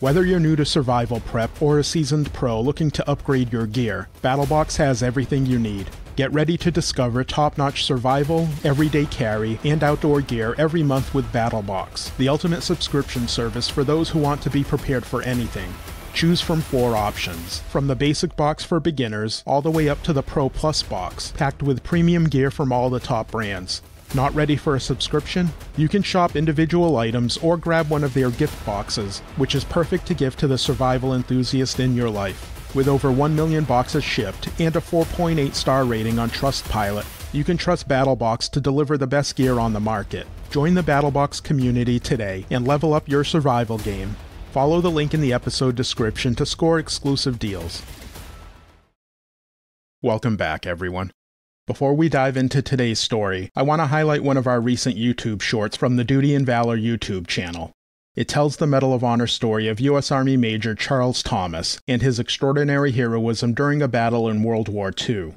Whether you're new to survival prep or a seasoned pro looking to upgrade your gear, BATTLBOX has everything you need. Get ready to discover top-notch survival, everyday carry, and outdoor gear every month with BATTLBOX, the ultimate subscription service for those who want to be prepared for anything. Choose from 4 options, from the basic box for beginners all the way up to the Pro Plus box, packed with premium gear from all the top brands. Not ready for a subscription? You can shop individual items or grab one of their gift boxes, which is perfect to give to the survival enthusiast in your life. With over 1 million boxes shipped and a 4.8 star rating on Trustpilot, you can trust BATTLBOX to deliver the best gear on the market. Join the BATTLBOX community today and level up your survival game. Follow the link in the episode description to score exclusive deals. Welcome back, everyone. Before we dive into today's story, I want to highlight one of our recent YouTube shorts from the Duty and Valor YouTube channel. It tells the Medal of Honor story of U.S. Army Major Charles Thomas and his extraordinary heroism during a battle in World War II.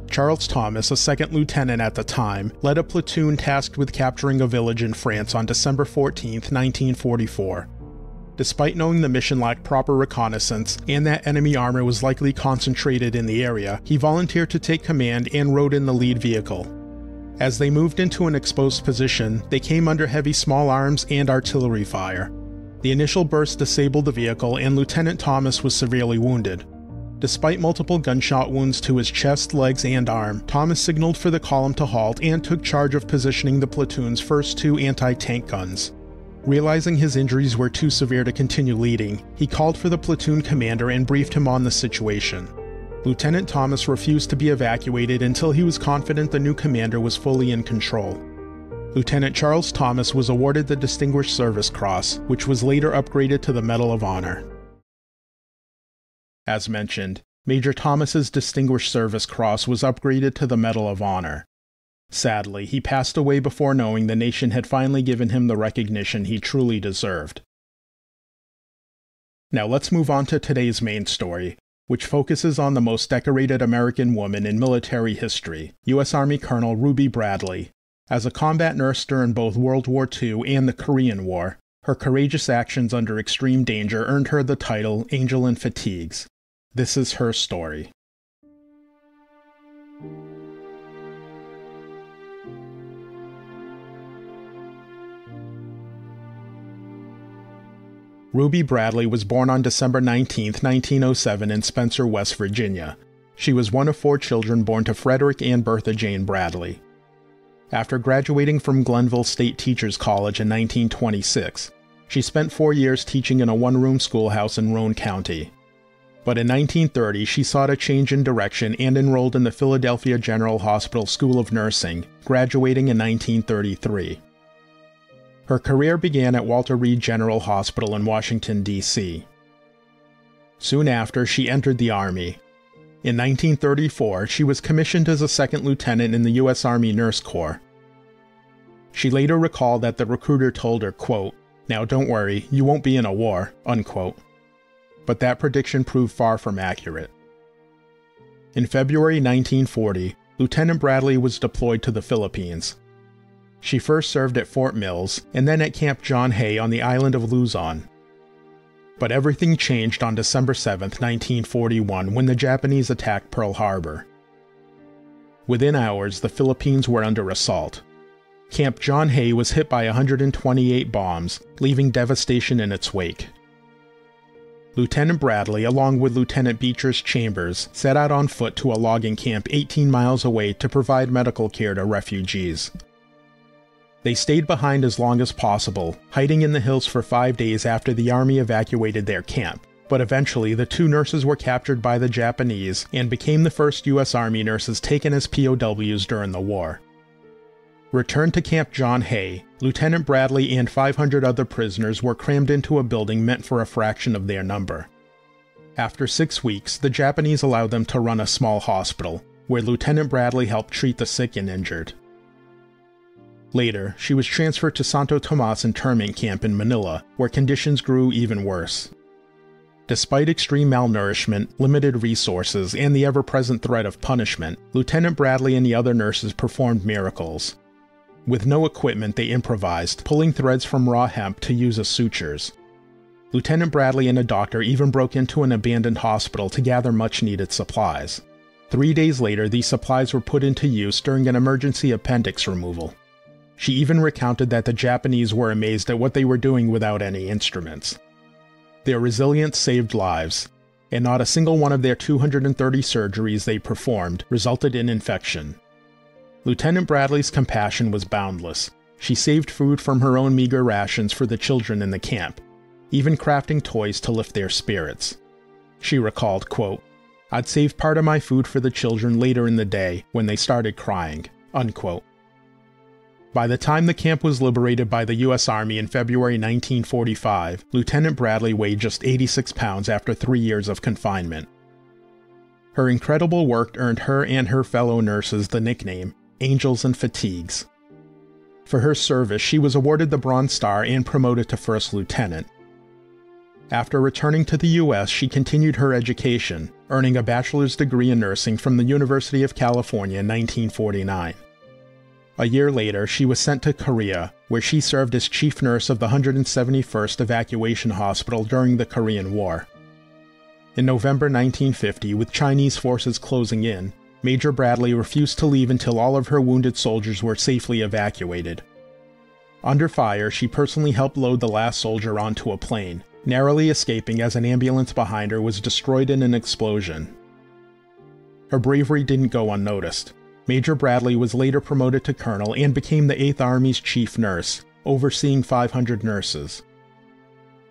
Charles Thomas, a second lieutenant at the time, led a platoon tasked with capturing a village in France on December 14, 1944. Despite knowing the mission lacked proper reconnaissance and that enemy armor was likely concentrated in the area, he volunteered to take command and rode in the lead vehicle. As they moved into an exposed position, they came under heavy small arms and artillery fire. The initial burst disabled the vehicle and Lieutenant Thomas was severely wounded. Despite multiple gunshot wounds to his chest, legs, and arm, Thomas signaled for the column to halt and took charge of positioning the platoon's first 2 anti-tank guns. Realizing his injuries were too severe to continue leading, he called for the platoon commander and briefed him on the situation. Lieutenant Thomas refused to be evacuated until he was confident the new commander was fully in control. Lieutenant Charles Thomas was awarded the Distinguished Service Cross, which was later upgraded to the Medal of Honor. As mentioned, Major Thomas's Distinguished Service Cross was upgraded to the Medal of Honor. Sadly, he passed away before knowing the nation had finally given him the recognition he truly deserved. Now let's move on to today's main story, which focuses on the most decorated American woman in military history, U.S. Army Colonel Ruby Bradley. As a combat nurse during both World War II and the Korean War, her courageous actions under extreme danger earned her the title Angel in Fatigues. This is her story. Ruby Bradley was born on December 19, 1907 in Spencer, West Virginia. She was one of 4 children born to Frederick and Bertha Jane Bradley. After graduating from Glenville State Teachers College in 1926, she spent 4 years teaching in a one-room schoolhouse in Roane County. But in 1930, she sought a change in direction and enrolled in the Philadelphia General Hospital School of Nursing, graduating in 1933. Her career began at Walter Reed General Hospital in Washington, D.C. Soon after, she entered the Army. In 1934, she was commissioned as a second lieutenant in the U.S. Army Nurse Corps. She later recalled that the recruiter told her, quote, "Now don't worry, you won't be in a war," unquote. But that prediction proved far from accurate. In February 1940, Lieutenant Bradley was deployed to the Philippines. She first served at Fort Mills, and then at Camp John Hay on the island of Luzon. But everything changed on December 7, 1941, when the Japanese attacked Pearl Harbor. Within hours, the Philippines were under assault. Camp John Hay was hit by 128 bombs, leaving devastation in its wake. Lieutenant Bradley, along with Lieutenant Beatrice Chambers, set out on foot to a logging camp 18 miles away to provide medical care to refugees. They stayed behind as long as possible, hiding in the hills for 5 days after the Army evacuated their camp, but eventually the 2 nurses were captured by the Japanese and became the first U.S. Army nurses taken as POWs during the war. Returned to Camp John Hay, Lieutenant Bradley and 500 other prisoners were crammed into a building meant for a fraction of their number. After 6 weeks, the Japanese allowed them to run a small hospital, where Lieutenant Bradley helped treat the sick and injured. Later, she was transferred to Santo Tomas internment camp in Manila, where conditions grew even worse. Despite extreme malnourishment, limited resources, and the ever-present threat of punishment, Lieutenant Bradley and the other nurses performed miracles. With no equipment, they improvised, pulling threads from raw hemp to use as sutures. Lieutenant Bradley and a doctor even broke into an abandoned hospital to gather much-needed supplies. 3 days later, these supplies were put into use during an emergency appendix removal. She even recounted that the Japanese were amazed at what they were doing without any instruments. Their resilience saved lives, and not a single one of their 230 surgeries they performed resulted in infection. Lieutenant Bradley's compassion was boundless. She saved food from her own meager rations for the children in the camp, even crafting toys to lift their spirits. She recalled, quote, "I'd save part of my food for the children later in the day when they started crying," unquote. By the time the camp was liberated by the U.S. Army in February 1945, Lieutenant Bradley weighed just 86 pounds after 3 years of confinement. Her incredible work earned her and her fellow nurses the nickname Angels and Fatigues. For her service, she was awarded the Bronze Star and promoted to First Lieutenant. After returning to the U.S., she continued her education, earning a bachelor's degree in nursing from the University of California in 1949. A year later, she was sent to Korea, where she served as chief nurse of the 171st Evacuation Hospital during the Korean War. In November 1950, with Chinese forces closing in, Major Bradley refused to leave until all of her wounded soldiers were safely evacuated. Under fire, she personally helped load the last soldier onto a plane, narrowly escaping as an ambulance behind her was destroyed in an explosion. Her bravery didn't go unnoticed. Major Bradley was later promoted to colonel and became the 8th Army's chief nurse, overseeing 500 nurses.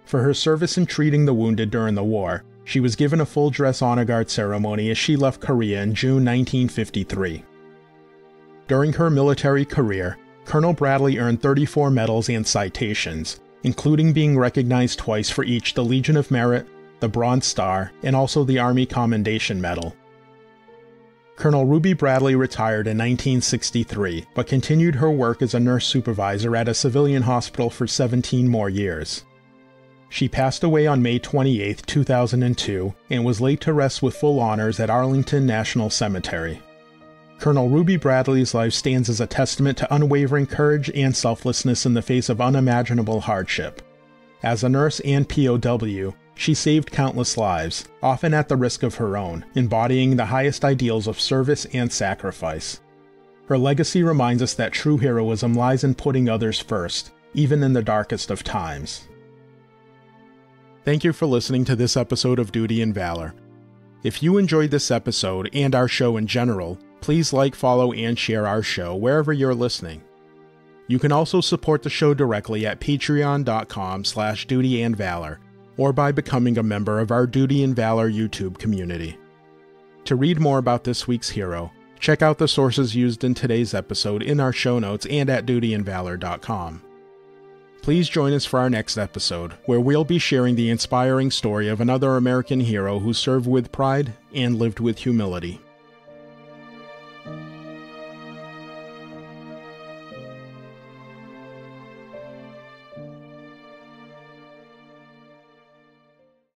For her service in treating the wounded during the war, she was given a full-dress honor guard ceremony as she left Korea in June 1953. During her military career, Colonel Bradley earned 34 medals and citations, including being recognized twice for each the Legion of Merit, the Bronze Star, and also the Army Commendation Medal. Colonel Ruby Bradley retired in 1963, but continued her work as a nurse supervisor at a civilian hospital for 17 more years. She passed away on May 28, 2002, and was laid to rest with full honors at Arlington National Cemetery. Colonel Ruby Bradley's life stands as a testament to unwavering courage and selflessness in the face of unimaginable hardship. As a nurse and POW, she saved countless lives, often at the risk of her own, embodying the highest ideals of service and sacrifice. Her legacy reminds us that true heroism lies in putting others first, even in the darkest of times. Thank you for listening to this episode of Duty and Valor. If you enjoyed this episode and our show in general, please like, follow, and share our show wherever you're listening. You can also support the show directly at patreon.com/dutyandvalor, or by becoming a member of our Duty and Valor YouTube community. To read more about this week's hero, check out the sources used in today's episode in our show notes and at dutyandvalor.com. Please join us for our next episode, where we'll be sharing the inspiring story of another American hero who served with pride and lived with humility.